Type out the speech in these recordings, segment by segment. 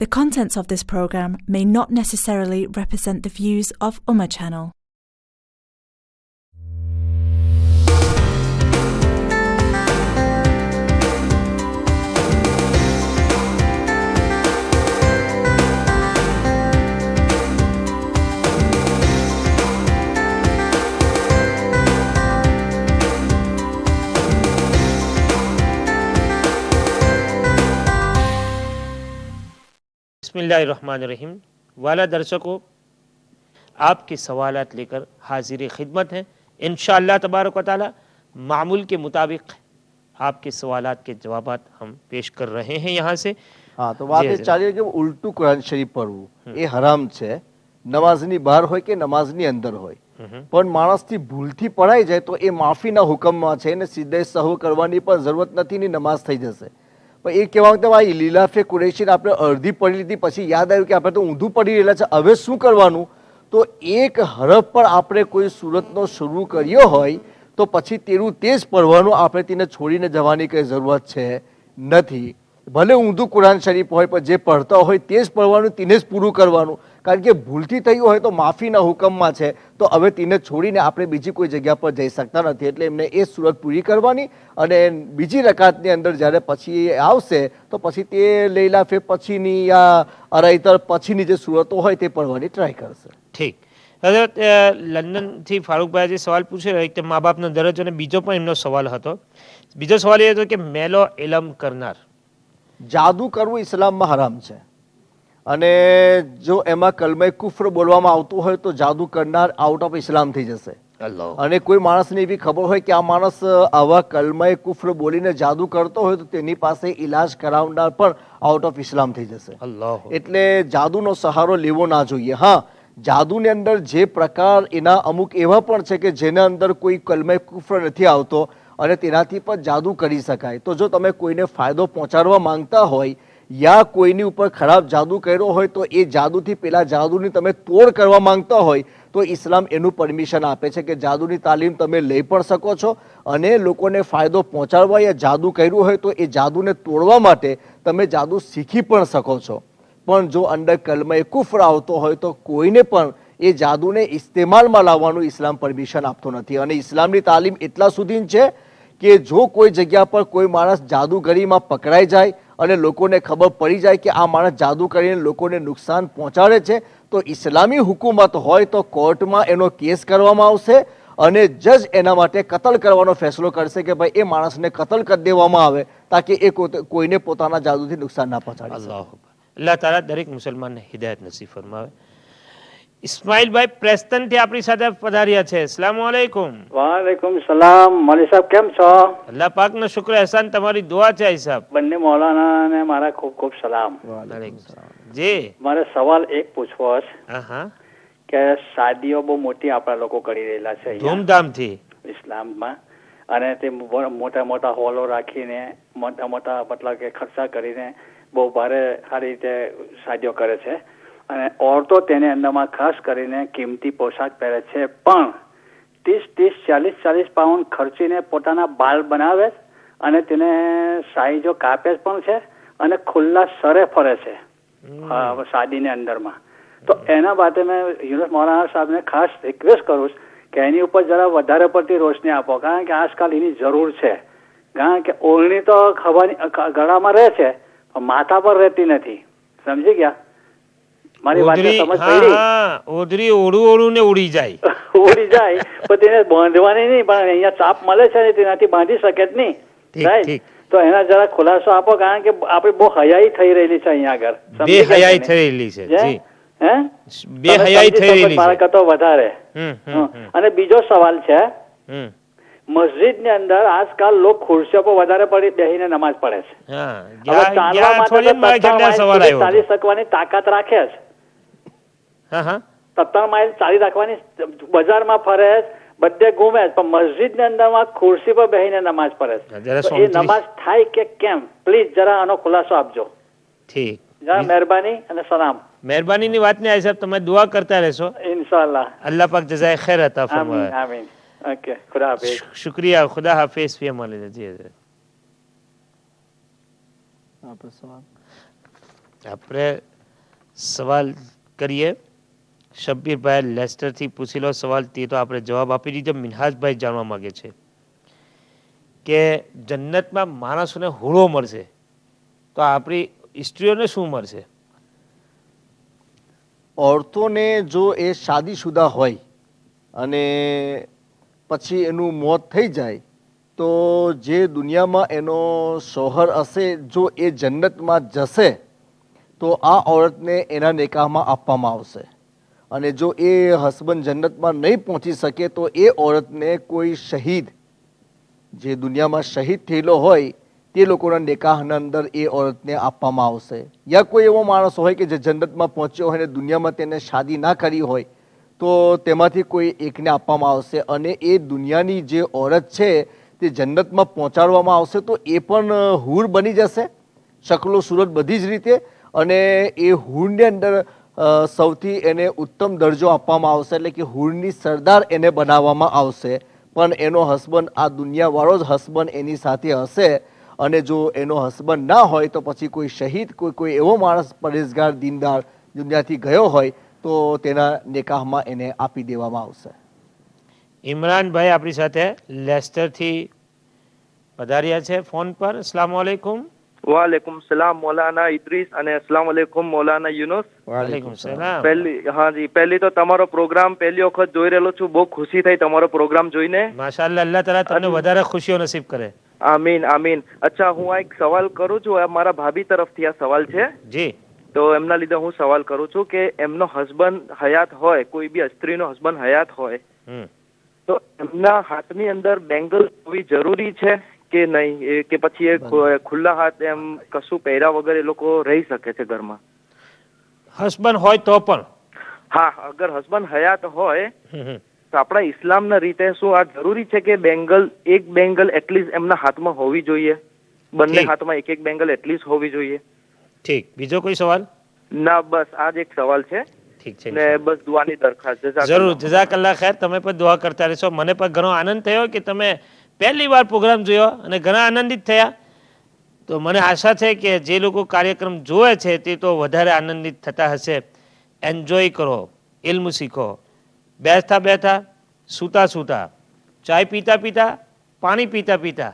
The contents of this program may not necessarily represent the views of Ummah Channel. बिस्मिल्लाहिर्रहमानिर्रहीम। वाला दर्शकों, आपके सवालात लेकर हाजिर खिदमत हैं। इंशाअल्लाह तबारक व तआला मामूल के मुताबिक आपके सवालात के जवाबात हम पेश कर रहे हैं यहाँ से। हाँ, तो વાત એ ચાલી કે ઉલટું કુરાન શરીફ પઢવું એ હરામ છે, નમાઝની બહાર હોય કે નમાઝની અંદર હોય, પણ માણસથી ભૂલથી પડાઈ જાય તો એ માફીના હુકમમાં છે ને સીધે સહુ કરવાની પણ જરૂરત નથી ને નમાઝ થઈ જશે. પણ એ કહેવા માંગતા આ લીલાફે કુરેશીને આપણે અડધી પડી લીધી, પછી યાદ આવ્યું કે આપણે તો ઊંધું પડી રહેલા છે, હવે શું કરવાનું? તો એક હરફ પણ આપણે કોઈ સુરતનો શરૂ કર્યો હોય તો પછી તેનું તે જ પઢવાનું, આપણે તેને છોડીને જવાની કંઈ જરૂરત છે નથી. ભલે ઊંધું કુરાન શરીફ હોય પણ જે પઢતા હોય તે જ પઢવાનું, તેને જ પૂરું કરવાનું. કારણ કે ભૂલથી થયું હોય તો માફીના હુકમમાં છે, તો હવે તેને છોડીને આપણે બીજી કોઈ જગ્યા પર જઈ શકતા નથી. એટલે એમને એ સુરત પૂરી કરવાની અને બીજી રકાતની અંદર જ્યારે પછી આવશે તો પછી તે લૈલાફે પછીની યા અરાઈતર પછીની જે સુરતો હોય તે પઢવાની ટ્રાય કરશે. ઠીક. હઝરત લંડનથી ફારૂકભાઈ જે સવાલ પૂછે એક તો મા બાપનો દરજ્જો, અને બીજો પણ એમનો સવાલ હતો. બીજો સવાલ એ હતો કે મેલો ઇલમ કરનાર, જાદુ કરવું ઇસ્લામમાં હરામ છે, અને જો એમાં કલમે કુફર બોલવામાં આવતું હોય તો જાદુ કરનાર આઉટ ઓફ ઇસ્લામ થઈ જશે. અને કોઈ માણસને એવી ખબર હોય કે આ માણસ આવા કલમે કુફર બોલીને જાદુ કરતો હોય તો તેની પાસે ઈલાજ કરાવનાર પણ આઉટ ઓફ ઇસ્લામ થઈ જશે. એટલે જાદુનો સહારો લેવો ના જોઈએ. હા, જાદુની અંદર જે પ્રકાર એના અમુક એવા પણ છે કે જેના અંદર કોઈ કલમે કુફર નથી આવતો અને તેનાથી પણ જાદુ કરી શકાય. તો જો તમે કોઈને ફાયદો પહોંચાડવા માંગતા હોય યા કોઈની ઉપર ખરાબ જાદુ કર્યો હોય તો એ જાદુથી પેલા જાદુની તમે તોડ કરવા માંગતા હોય તો ઇસ્લામ એનું પરમિશન આપે છે કે જાદુની તાલીમ તમે લઈ પણ શકો છો અને લોકોને ફાયદો પહોંચાડવા યા જાદુ કર્યું હોય તો એ જાદુને તોડવા માટે તમે જાદુ શીખી પણ શકો છો. પણ જો અંદર કલમે કુફર આવતો હોય તો કોઈને પણ એ જાદુને ઇસ્તેમાલમાં લાવવાનું ઇસ્લામ પરમિશન આપતો નથી. અને ઇસ્લામની તાલીમ એટલા સુધી છે કે જો કોઈ જગ્યા પર કોઈ માણસ જાદુગરીમાં પકડાઈ જાય અને લોકોને ખબર પડી જાય કે આ માણસ જાદુ કરીને લોકોને નુકસાન પહોંચાડે છે તો ઇસ્લામી હુકુમત હોય તો કોર્ટમાં એનો કેસ કરવામાં આવશે અને જજ એના માટે કતલ કરવાનો ફેસલો કરશે કે ભાઈ એ માણસને કતલ કરી દેવામાં આવે તાકી એ કોઈને પોતાના જાદુથી નુકસાન ના પહોંચાડે. અલ્લાહ તાલા દરેક મુસલમાનને હિદાયત નસીબ ફરમાવે. ઇસ્માઇલભાઈ પ્રેસ્ટન થી આપણી સાથે પધાર્યા છે. અસ્સલામુ અલૈકુમ. વાલેકુમ સલામ. મૌલવી સાહેબ કેમ છો? અલ્લાહ પાકનો શુક્ર એહસાન, તમારી દુઆ છે સાહેબ. બંને મૌલાના ને મારા ખૂબ ખૂબ સલામ. જી, મારે સવાલ એક પૂછવો છે. હા, કે શાદીઓ બહુ મોટી આપણા લોકો કરી રહેલા છે ધૂમધામથી ઇસ્લામમાં, અને તે મોટા મોટા હોલો રાખીને મોટા મોટા મતલબ કે ખર્ચા કરીને બહુ ભારે સારી રીતે શાદીઓ કરે છે. અને ઓરતો તેને અંદરમાં ખાસ કરીને કિંમતી પોશાક પહેરે છે, પણ 30-40 પાઉન્ડ ખર્ચીને પોતાના બાલ બનાવે અને તેને સાઈઝો કાપે પણ છે અને ખુલ્લા સરે ફરે છે શાદીની અંદરમાં. તો એના માટે મેં યુનુસ મૌલાના સાહેબને ખાસ રિક્વેસ્ટ કરું કે એની ઉપર જરા વધારે પડતી રોશની આપો, કારણ કે આજકાલ એની જરૂર છે. કારણ કે ઓળણી તો ગળામાં રહે છે પણ માથા પર રહેતી નથી. સમજી ગયા? મારી વાત સમજ પડી? ઓદરી ઓળું ને ઉડી જાય ઉડી જાય પણ તેને બાંધવાની નહીં, પણ અહીંયા ચાપ મળે છે ને તેનાથી બાંધી શકે જ નહીં. રાઈટ? તો એના જરા ખુલાસો આપો, કારણ કે આપણે બહુ હયાઈ થઈ રહેલી છે અહીંયા આગળ. બે હયાઈ થઈ રહેલી છે. જી, હે, બે હયાઈ થઈ રહેલી છે મારા કરતા વધારે. અને બીજો સવાલ છે, મસ્જિદ ની અંદર આજકાલ લોકો ખુરશીઓ પર વધારે પડી બેસીને નમાઝ પડે છે. હવે ચાલવા માટે ચાલી શકવાની તાકાત રાખે છે, 17 માઇલ ચાલી રાખવાની, બજારમાં ફરે બધે ઘૂમે, પણ મસ્જિદ ની અંદર ખુરશી પર બેસીને નમાઝ પડે છે. તો એ નમાઝ થાય કે કેમ? પ્લીઝ જરા આનો ખુલાસો આપજો. ઠીક, જરા મહેરબાની અને સલામ. મહેરબાની ની વાત ને આ સાહેબ તમે દુઆ કરતા રહેશો ઇન્શાઅલ્લાહ. અલ્લાહ પાક જઝાય ખૈર અતા ફરમાવે. આમીન. ઓકે, ખુદા હાફિઝ. શુક્રિયા, ખુદા હાફિઝ. ફી અમાન. જી, આપણે સવાલ કરીએ. શબ્બીરભાઈ લેસ્ટરથી પૂછેલો સવાલ તે તો આપણે જવાબ આપી દીધો. મિનહાજભાઈ જાણવા માંગે છે કે જન્નતમાં માણસોને હુળો મળશે તો આપણી સ્ત્રીઓને શું મળશે? औरतोने जो એ શાદીશુદા હોય અને પછી એનું મોત થઈ જાય તો જે દુનિયામાં એનો શોહર હશે જો એ જન્નતમાં જશે તો આ औरतને એના નિકાહમાં આપવામાં આવશે અને જો એ હસબન્ડ જન્નતમાં નહીં પહોંચી શકે તો એ औरतને કોઈ શહીદ જે દુનિયામાં શહીદ થયેલો હોય તે લોકોના નિકાહના અંદર એ औरतને આપવામાં આવશે. યા કોઈ એવો માણસ હોય કે જે જન્નતમાં પહોંચ્યો હોય અને દુનિયામાં તેને શાદી ના કરી હોય તો તેમાંથી કોઈ એકને આપવામાં આવશે અને એ દુનિયાની જે औरत છે તે જન્નતમાં પહોંચાડવામાં આવશે તો એ પણ હૂર બની જશે, શકલો સુરત બધી જ રીતે, અને એ હૂરની અંદર સૌથી એને ઉત્તમ દરજ્જો આપવામાં આવશે એટલે કે હૂરની સરદાર એને બનાવવામાં આવશે. પણ એનો હસબન્ડ આ દુનિયાવાળો જ હસબન્ડ એની સાથે હશે અને જો એનો હસબન્ડ ના હોય તો પછી કોઈ શહીદ કોઈ એવો માણસ પરેશગાર દીનદાર દુનિયાથી ગયો હોય તો તેના નિકાહમાં એને આપી દેવામાં આવશે. ઇમરાનભાઈ આપણી સાથે લેસ્ટરથી પધાર્યા છે ફોન પર. અસ્સલામ વાલેકુમ. वालेकुम सलाम मौलाना इद्रीस અને अस्सलाम वालेकुम मौलाना યુનુસ. વાલેકુમ સલામ. પહેલી તો તમારો પ્રોગ્રામ પહેલી વખત જોઈ રહેલો છું. બહુ ખુશી થઈ તમારો પ્રોગ્રામ જોઈને. માશાઅલ્લાહ, અલ્લાહ તાલા તમને વધારે ખુશીઓ નસીબ કરે. આમીન આમીન. અચ્છા, હું આ એક સવાલ કરું છું. આ મારા ભાભી તરફથી આ સવાલ છે. જી. તો એમના લીધે હું સવાલ કરું છું કે એમનો હસબન્ડ હયાત હોય, કોઈ બી સ્ત્રીનો હસબન્ડ હયાત હોય તો એમના હાથની અંદર બેંગલ હોવી જરૂરી છે કે નહીં, કે પછી એ ખુલ્લા હાથ એમ કશું પહેર્યા વગર એ લોકો રહી શકે છે ઘરમાં? હસબન્ડ હોય તો પણ? હા, અગર હસબન્ડ હયાત હોય તો આપણા ઇસ્લામના રીતે શું આ જરૂરી છે કે બેંગલ, એક બેંગલ એટલીસ્ટ એમના હાથમાં હોવી જોઈએ? બંને હાથમાં એક એક બેંગલ એટલીસ્ટ હોવી જોઈએ? ઠીક. બીજો કોઈ સવાલ? ના, બસ આ જ એક સવાલ છે. ઠીક છે ને બસ દુઆની દરખાસ્ત. જરૂર, જઝાકલ્લાહ ખૈર. તમે પણ દુઆ કરતા રહેશો. મને પણ ઘણો આનંદ થયો કે તમે પહેલી વાર પ્રોગ્રામ જોયો અને ઘણા આનંદિત થયા. તો મને આશા છે કે જે લોકો કાર્યક્રમ જોવે છે તે તો વધારે આનંદિત થતા હશે. એન્જોય કરો, ઇલ્મ શીખો, બેસતા બેઠા, સૂતા સૂતા, ચાય પીતા પીતા, પાણી પીતા પીતા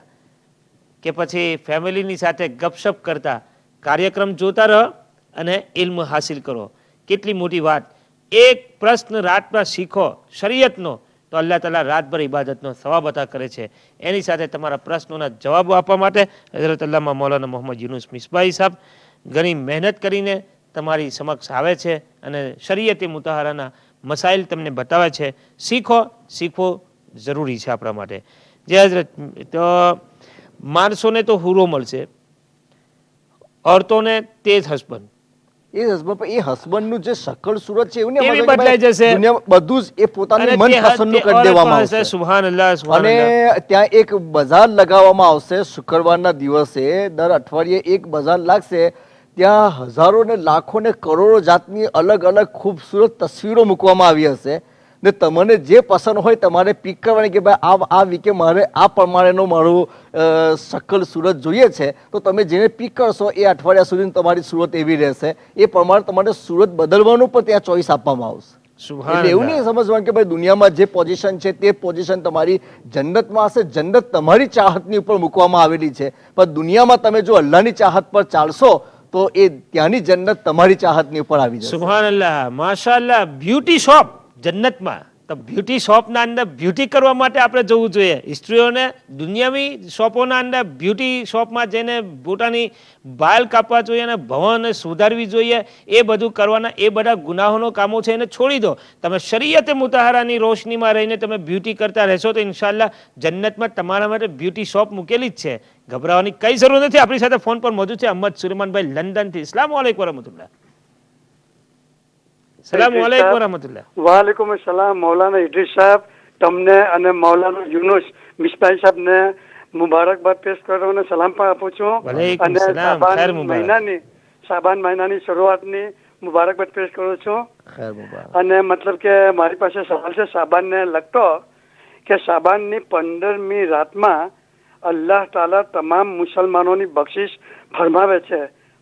કે પછી ફેમિલીની સાથે ગપશપ કરતા કાર્યક્રમ જોતા રહો અને ઇલ્મ હાસિલ કરો. કેટલી મોટી વાત. એક પ્રશ્ન રાતમાં શીખો શરીયતનો તો અલ્લાહ તાલા રાતભર ઇબાદતનો સવાબ અતા કરે છે. એની સાથે તમારા પ્રશ્નોના જવાબો આપવા માટે હઝરત અલ્લામા મૌલાના મોહમ્મદ યુનુસ મિસબાહી સાહેબ ઘણી મહેનત કરીને તમારી સમક્ષ આવે છે અને શરીયતી મુતાહરાના મસાઇલ તમને બતાવે છે. શીખો, શીખવું જરૂરી છે આપણા માટે. જે હઝરત, તો માણસોને તો હુરો મળશે, औरतोने તેજ હસબન્ડ. એ હસબન્ડ, એ હસબન્ડનું જે શકલ સુરત છે એવું નહીં બદલાઈ જશે. બધું જ એ પોતાની મનપસંદનું કરી દેવામાં આવશે. સુબહાનલ્લાહ, અને ત્યાં એક બજાર લગાવવામાં આવશે શુક્રવારના દિવસે. દર અઠવાડિયે એક બજાર લાગશે. ત્યાં હજારો ને લાખો ને કરોડો જાતની અલગ અલગ ખૂબસૂરત તસવીરો મૂકવામાં આવી હશે ને તમને જે પસંદ હોય તમારે પિક કરવાની કે ભાઈ આ વીકે મારે આ પ્રમાણેનો મારું શકલ સુરત જોઈએ છે તો તમે જેને પિક કરશો એ અઠવાડિયા સુધી તમારી સુરત એવી રહેશે. એ પ્રમાણે તમારે સુરત બદલવાનું પણ ત્યાં ચોઈસ આપવામાં આવશે. એટલે એવું નહીં સમજવાનું કે ભાઈ દુનિયામાં જે પોઝિશન છે તે પોઝિશન તમારી જન્નતમાં હશે. જન્નત તમારી ચાહતની ઉપર મૂકવામાં આવેલી છે, પણ દુનિયામાં તમે જો અલ્લાહની ચાહત પર ચાલશો તો એ ત્યાંની જન્નત તમારી ચાહતની ઉપર આવી જશે. સુબહાનલ્લાહ, માશાઅલ્લાહ. બ્યુટી શોપ જન્નતમાં, તો બ્યુટી શોપના અંદર બ્યુટી કરવા માટે આપણે જવું જોઈએ. સ્ત્રીઓને દુનિયાવી શોપોના અંદર બ્યુટી શોપમાં જઈને પોતાની બાલ કાપવા જોઈએ અને ભવન સુધારવી જોઈએ. એ બધું કરવાના, એ બધા ગુનાહોનો કામો છે એને છોડી દો. તમે શરીયતે મુતાહરાની રોશનીમાં રહીને તમે બ્યુટી કરતા રહેશો તો ઇન્શાઅલ્લાહ જન્નતમાં તમારા માટે બ્યુટી શોપ મૂકેલી જ છે. ગભરાવાની કઈ જરૂર નથી. આપણી સાથે ફોન પર મોજૂદ છે અહમદ સુલેમાનભાઈ લંડનથી. અસ્સલામ વાલેકુમ વરહમતુલ્લાહ. સલામ વાલેકુમ વરહમતુલ્લાહ. વાલેકુમ સલામ મૌલાના ઇદ્રીસ સાહેબ, તમને અને મૌલાના યુનુસ મિસબાહી સાહેબને મુબારકબાદ પેશ કરો અને સલામ પણ આપું છું. અને શાબાન મહિનાની શરૂઆતની મુબારકબાદ પેશ કરું છું. અને મતલબ કે મારી પાસે સવાલ છે શાબાનને લગતો કે શાબાનની 15મી રાતમાં અલ્લાહ તાલા તમામ મુસલમાનોની બક્ષિશ ફરમાવે છે,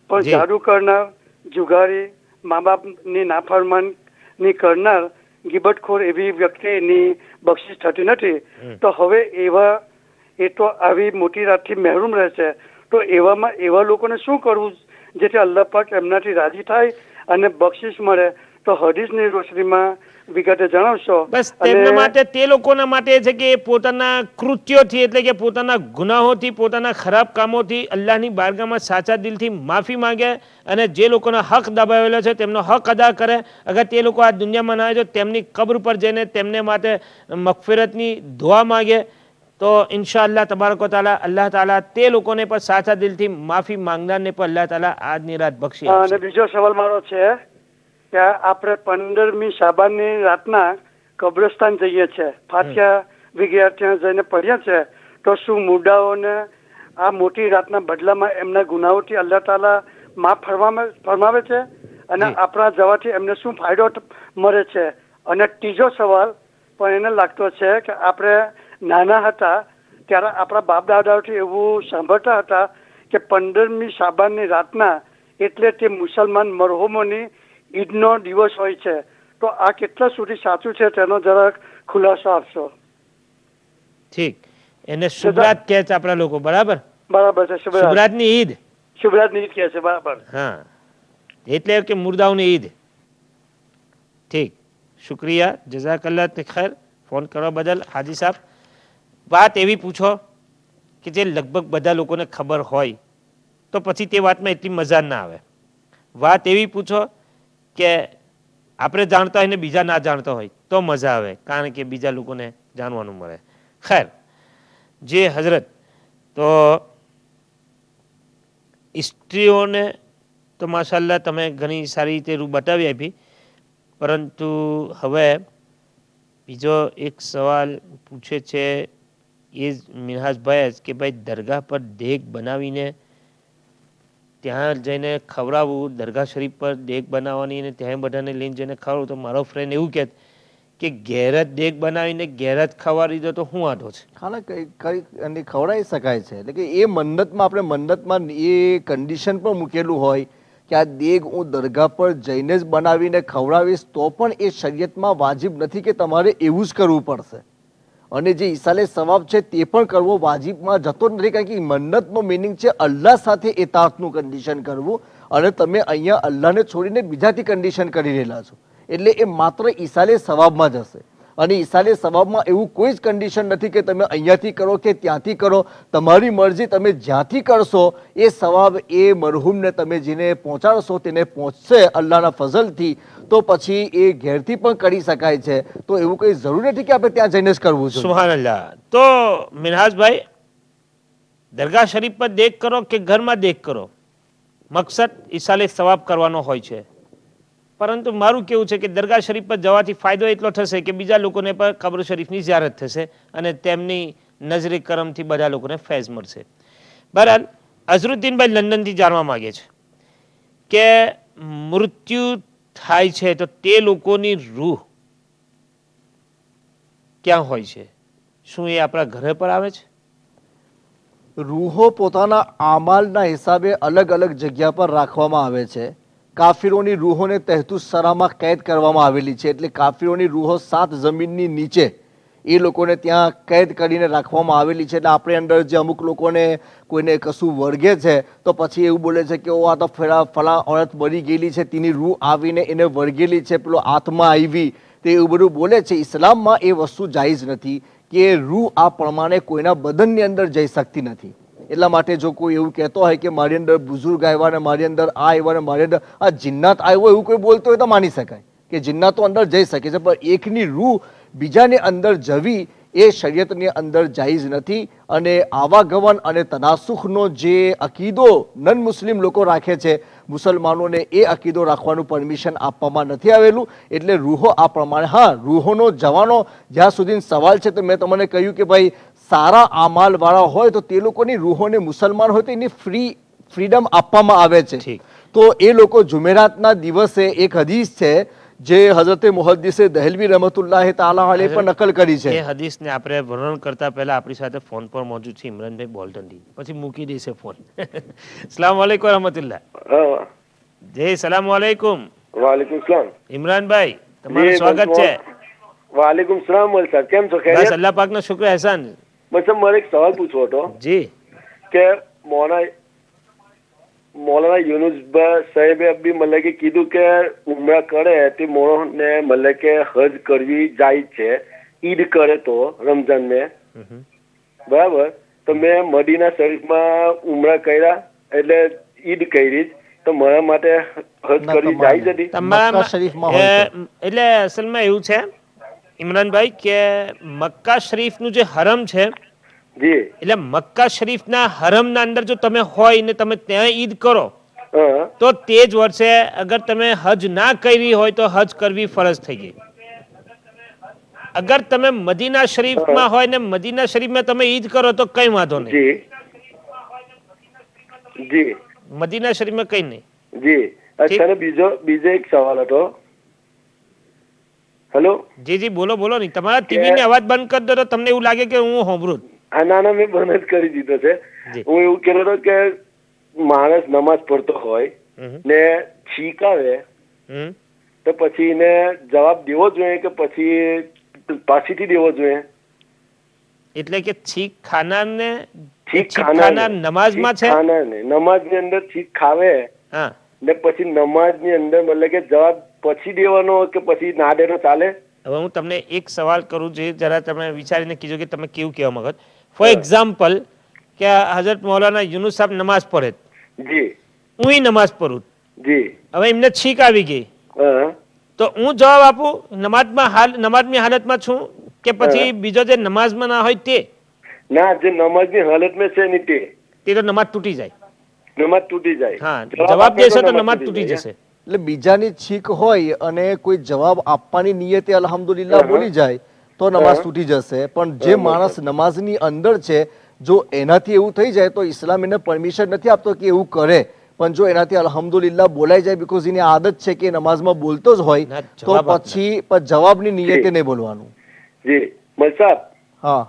પણ જાદુ કરનાર જુગારી, મા બાપની નાફરમાની કરનાર, ગીબતખોર એવી વ્યક્તિની બક્ષિસ થતી નથી. તો હવે એ તો આવી મોટી રાતથી મહેરૂમ રહે છે. તો એવામાં એવા લોકોને શું કરવું જેથી અલ્લાહ પાક એમનાથી રાજી થાય અને બક્ષિસ મળે? તો હદીસની રોશનીમાં વિગતે જણાવશો. બસ તેમના માટે, તે લોકોના માટે છે કે પોતાના કૃત્યોથી એટલે કે પોતાના ગુનાહોથી, પોતાના ખરાબ કામોથી અલ્લાહની બારગાહમાં સાચા દિલથી માફી માંગે અને જે લોકોના હક દબાવેલો છે તેમનો હક અદા કરે. અગર તે લોકો આ દુનિયામાં ના આવે તો તેમની કબ્ર પર જઈને તેમને માટે મગફિરતની દુઆ માંગે તો ઇન્શાઅલ્લાહ તબારક તાલા અલ્લાહ તાલા તે લોકોને પણ સાચા દિલથી માફી માંગનારને પણ અલ્લાહ તાલા આજની રાત બક્ષી આપશે. અને બીજો સવાલ મારો છે કે આપણે 15મી શાબાનની રાતના કબ્રસ્તાન જઈએ છીએ, ફાતિહા વગેરે ત્યાં જઈને પઢ્યા છે, તો શું મુર્દાઓને આ મોટી રાતના બદલામાં એમના ગુનાઓથી અલ્લાહ તાલા માફ ફરમાવે છે અને આપણા જવાથી એમને શું ફાયદો મળે છે? અને ત્રીજો સવાલ પણ એને લાગતો છે કે આપણે નાના હતા ત્યારે આપણા બાપ દાદાઓથી એવું સાંભળતા હતા કે 15મી શાબાનની રાતના એટલે તે મુસલમાન મરહુમોની ઈદનો દિવસ હોય છે. તો આ કેટલા સુધી સાચું છે તેનો જરાક ખુલાસો આપશો. ઠીક, એને શુભરાત કહે છે આપણા લોકો, બરાબર? બરાબર છે, શુભરાતની ઈદ. શુભરાતની ઈદ કહે છે, બરાબર. હા, એટલે કે મુર્દાઓની ઈદ. ઠીક, શુક્રિયા, જઝાકલ્લાહ ખૈર ફોન કરવા બદલ. હાજી સાહેબ, વાત એવી પૂછો કે જે લગભગ બધા લોકોને ખબર હોય તો પછી તે વાતમાં એટલી મજા ના આવે. વાત એવી પૂછો કે આપણે જાણતા હોય ને બીજા ના જાણતા હોય તો મજા આવે, કારણ કે બીજા લોકોને જાણવાનું મળે. ખૈર, જે હજરત, તો સ્ત્રીઓને તો માશાઅલ્લાહ તમે ઘણી સારી રીતે રૂ બતાવી આપી, પરંતુ હવે બીજો એક સવાલ પૂછે છે એ મિનહાજભાઈ કે ભાઈ દરગાહ પર દેગ બનાવીને ત્યાં જઈને ખવડાવવું, દરગાહ શરીફ પર દેગ બનાવવાની અને ત્યાં બધાને લઈને જઈને ખવડાવું, તો મારો ફ્રેન્ડ એવું કહે કે ઘેર જ દેગ બનાવીને ઘેર જ ખવડાવી દો તો શું વાંધો છે? ખાના કઈ ખવડાવી શકાય છે. એટલે કે એ મન્નતમાં આપણે મન્નતમાં એ કન્ડિશન પણ મૂકેલું હોય કે આ દેગ હું દરગાહ પર જઈને જ બનાવીને ખવડાવીશ, તો પણ એ શરીયતમાં વાજિબ નથી કે તમારે એવું જ કરવું પડશે. અને જે ઈસાલે સવાબ છે તે પણ કરવો વાજિબમાં જતો જ નથી, કારણ કે મન્નતનો મિનિંગ છે અલ્લાહ સાથે એતાતનું કન્ડિશન કરવું, અને તમે અહીંયા અલ્લાહને છોડીને બીજાથી કન્ડિશન કરી રહેલા છો, એટલે એ માત્ર ઈસાલે સવાબમાં જશે. અને ઈસાલે સવાબમાં એવું કોઈ જ કન્ડિશન નથી કે તમે અહીંયાથી કરો કે ત્યાંથી કરો, તમારી મરજી, તમે જ્યાંથી કરશો એ સવાબ એ મરહુમને તમે જેને પહોંચાડશો તેને પહોંચશે અલ્લાહના ફઝલથી. તો પછી એ ઘેરથી પણ કરી શકાય છે, તો એવું કઈ જરૂર નથી કે આપણે ત્યાં જઈને જ કરવું છે. સુબહાનલ્લાહ. તો મિનહાજભાઈ, દરગાહ શરીફ પર દેગ કરો કે ઘરમાં દેગ કરો, મકસદ ઈસાલે સવાબ કરવાનો હોય છે. પરંતુ મારું કેવું છે કે દરગાહ શરીફ પર જવાથી ફાયદો એટલો થશે કે બીજા લોકોને પણ કબ્ર શરીફની ઝિયારત થશે અને તેમની નજરે કરમથી બધા લોકોને ફૈઝ મળશે. બહરહાલ, અઝરુદ્દીનભાઈ લંડનથી જાણવા માંગે છે કે મૃત્યુ થાય છે તો તે લોકોની રૂહ ક્યાં હોય છે? શું એ આપણા ઘરે પર આવે છે? રૂહો પોતાના આમાલના હિસાબે અલગ અલગ જગ્યા પર રાખવામાં આવે છે. કાફિરોની રૂહોને તહેતુસ સરામાં કેદ કરવામાં આવેલી છે, એટલે કાફિરોની રૂહો 7 જમીનની નીચે એ લોકોને ત્યાં કેદ કરીને રાખવામાં આવેલી છે. એટલે આપણે અંદર જે અમુક લોકોને કોઈને કશું વળગે છે તો પછી એવું બોલે છે કે ઓ આ તો ફલા ઓરત મરી ગયેલી છે, તેની રૂહ આવીને એને વળગેલી છે, પેલો આત્મા આવી, તે એવું બધું બોલે છે. ઇસ્લામમાં એ વસ્તુ જાયઝ નથી કે રૂહ આ પ્રમાણે કોઈના બદનની અંદર જઈ શકતી નથી. એટલા માટે જો કોઈ એવું કહેતો હોય કે મારી અંદર બુઝુર્ગ આવ્યા ને મારી અંદર આ આવ્યા ને મારી અંદર આ જિન્નાત આવ્યો, એવું કોઈ બોલતો હોય તો માની શકાય કે જિન્નાતો અંદર જઈ શકે છે, પણ એકની રૂહ બીજાની અંદર જવી એ શરીયતની અંદર જાયઝ નથી. અને આવાગમન અને તનાસુખનો જે અકીદો નન મુસ્લિમ લોકો રાખે છે, મુસલમાનોને એ અકીદો રાખવાનું પરમિશન આપવામાં નથી આવેલું. એટલે રૂહો આ પ્રમાણે, હા, રૂહોનો જવાનો જ્યાં સુધી સવાલ છે તો મેં તમને કહ્યું કે ભાઈ સારા આમાલ વાળા હોય તો તે લોકોની રૂહોને, મુસલમાન હોય તો એની ફ્રીડમ આપવામાં આવે છે. તો એ લોકો જુમેરાતના દિવસે એક હદીસ છે જે હઝરતે મુહદ્દિસે દહેલવી રહમતુલ્લાહ તાલા અલૈહ પર નકલ કરી છે. એ હદીસને આપણે વર્ણન કરતા પહેલા આપણી સાથે ફોન પર મોજૂદ છે ઇમરાનભાઈ બોલ્ટનથી, પછી મૂકી દેશે ફોન. અસ્સલામ વાલેકુમ રહમતુલ્લાહ. જી સલામ વાલેકુમ. વાલેકુમ સલામ. ઇમરાનભાઈ તમારું સ્વાગત છે. વાલેકુમ સલામ મોલ સાહેબ, કેમ છો? બસ ખૈરિયત? અલ્લાહ પાકનો શુક્ર એહસાન. બસ મારે એક સવાલ પૂછવો હતો જી કે મૌલાના યુનુસ સાહેબે અબી મતલબ કે કીધું કે ઉમરા કરે તે મોણોને મતલબ કે હજ કરવી જાય છે, ઈદ કરે તો રમજાન મેં, બરાબર? તો મેં મદીના શરીફમાં ઉમરા કર્યા એટલે ઈદ કરી, તો મારા માટે હજ કરવી જાય જ હતી? મક્કા શરીફમાં હોય તો. એટલે અસલમાં એવું છે ઇમરાનભાઈ કે મક્કા શરીફનું જે હરમ છે, જી એટલે મક્કા શરીફના હરમના અંદર જો તમે હોય ને તમે ત્યાં ઈદ કરો હા તો તે જ વર્ષે અગર તમે હજ ના કરી હોય તો હજ કરવી ફરજ થઈ ગઈ. અગર તમે મદીના શરીફમાં હોય ને મદીના શરીફમાં તમે ઈદ કરો તો કઈ વાંધો નહીં. જી જી મદીના શરીફમાં કઈ નહીં. જી અચ્છા, ને બીજો એક સવાલ હતો. હેલો, જી જી બોલો બોલો નહીં. તમારા ટીવી ને અવાજ બંધ કરી દો તો તમને એવું લાગે કે હું હોંભરું. ના મેં બંધ જ કરી દીધો છે. જી. હું એવું કહેતો હતો કે માણસ નમાઝ પડતો હોય ને છીક આવે હમ. તો પછી એને જવાબ દેવો જોઈએ કે પછી પાછીથી દેવો જોઈએ? એટલે કે છીક ખાનારને છીક ખાનાર નમાઝમાં છે. નમાઝની અંદર છીક ખાવે હા ને પછી નમાઝની અંદર મતલબ કે જવાબ પછી દેવાનો કે પછી ના દેનો ચાલે? હવે હું તમને એક સવાલ કરું જે જરા તમે વિચારીને કીધું કે તમે કેવું કહેવા માંગો. ફોર એક્ઝામ્પલ કે હઝરત મૌલાના યુનુસ સાહેબ નમાઝ પડે, જી હું નમાઝ પડું, જી હવે એમને છીક આવી ગઈ હા તો હું જવાબ આપું નમાઝની હાલતમાં છું કે પછી બીજો જે નમાઝમાં ના હોય તે? ના, જે નમાઝની હાલતમાં છે ને તે તો નમાઝ તૂટી જાય. નમાઝ તૂટી જાય. હા, જવાબ દેશો તો નમાઝ તૂટી જશે. એટલે બીજાની છીક હોય અને કોઈ જવાબ આપવાની નિયતે અલ્હમ્દુલિલ્લાહ બોલી જાય તો નમાઝ તૂટી જશે. પણ જે માણસ નમાઝની અંદર છે જો એનાથી એવું થઈ જાય તો ઇસ્લામ એને પરમિશન નથી આપતો કે એવું કરે. પણ જો એનાથી અલ્હમ્દુલિલ્લાહ બોલાઈ જાય બીકોઝ એની આદત છે કે નમાઝમાં બોલતો જ હોય ના, તો જવાબ આપના. પછી જવાબની નિયતે નહીં બોલવાનું. જી મલ સાહેબ, હા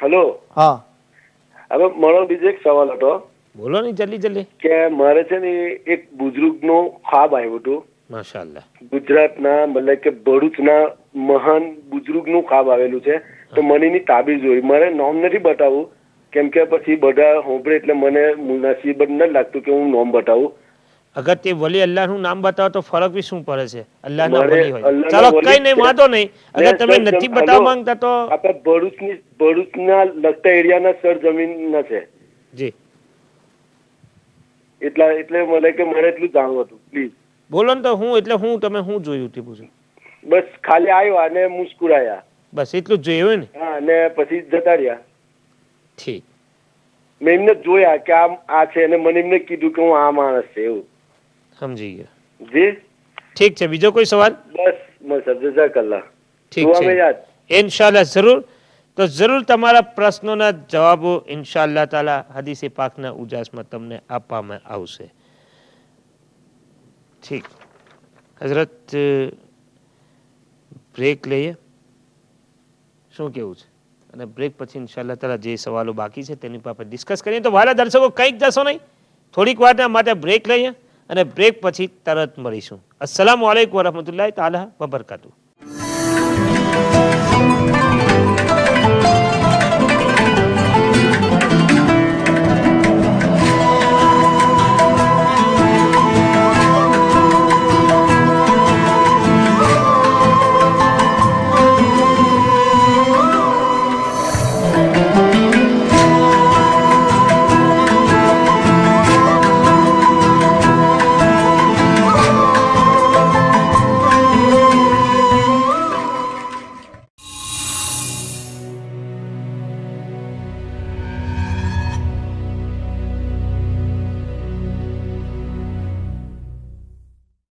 હેલો. હા હવે મારો બીજો એક સવાલ હતો બોલો નહીં જલ્દી જલ્દી. કે મારે છે ને એક બુજુર્ગનો ખ્વાબ આવ્યું હતું. માશાઅલ્લાહ. ગુજરાતના મતલબ કે ભરૂચના મહાન બુજુર્ગનું ખ્વાબ આવેલું છે. તો મને એની તાબીજ જોઈ. મારે નામ નથી બતાવવું કેમ કે પછી બધા હોંભળે એટલે મને મુનાસિબ નથી લાગતું કે હું નામ બતાવું. અગર તે વલી અલ્લાહનું નામ બતાવો તો ફરક બી શું પડે છે? અલ્લાહના મારે વલી હોય. અલ્લાહના ચાલો વલી કઈ નહીં, છે. વાંધો નહીં. અગર ને તમે સર, નથી હેલો, બતાવવા માંગતા તો આપણે ભરૂચના લગતા એરિયાના સરજમીનના છે જી એટલે મને કે મારે એટલું જાણવું હતું. પ્લીઝ બોલો ને તો હું એટલે હું તમે હું જોયું તે પૂછું. બસ ખાલી આવ્યો અને મુસ્કુરાયા, બસ એટલું જ જોયું હોય ને. હા, અને પછી જતા રહ્યા. ઠીક. મેં એમને જોયા કે આ છે અને મને એમને કીધું કે હું આ માણસ છે એવું. સમજી ગયો. જી ઠીક છે. બીજો કોઈ સવાલ? બસ મસર જઝાકલ્લાહ. ઠીક દુઆ મેં છે. યાદ. ઇન્શાલ્લાહ જરૂર. તો જરૂર તમારા પ્રશ્નોના જવાબો ઇન્શાઅલ્લાહ તાલા હદીસે પાકના ઉજાસમાં તમને આપવામાં આવશે. ઠીક હઝરત, બ્રેક લઈએ, શું કેવું છે? અને બ્રેક પછી ઇન્શાઅલ્લાહ તાલા જે સવાલો બાકી છે તેની પર આપણે ડિસ્કસ કરીએ. તો વાલા દર્શકો કંઈક જશો નહીં, થોડીક વારના માટે બ્રેક લઈએ અને બ્રેક પછી તરત મળીશું. અસ્સલામુ અલૈકુમ વરહમતુલ્લાહિ તાલા વબરકાતુહુ.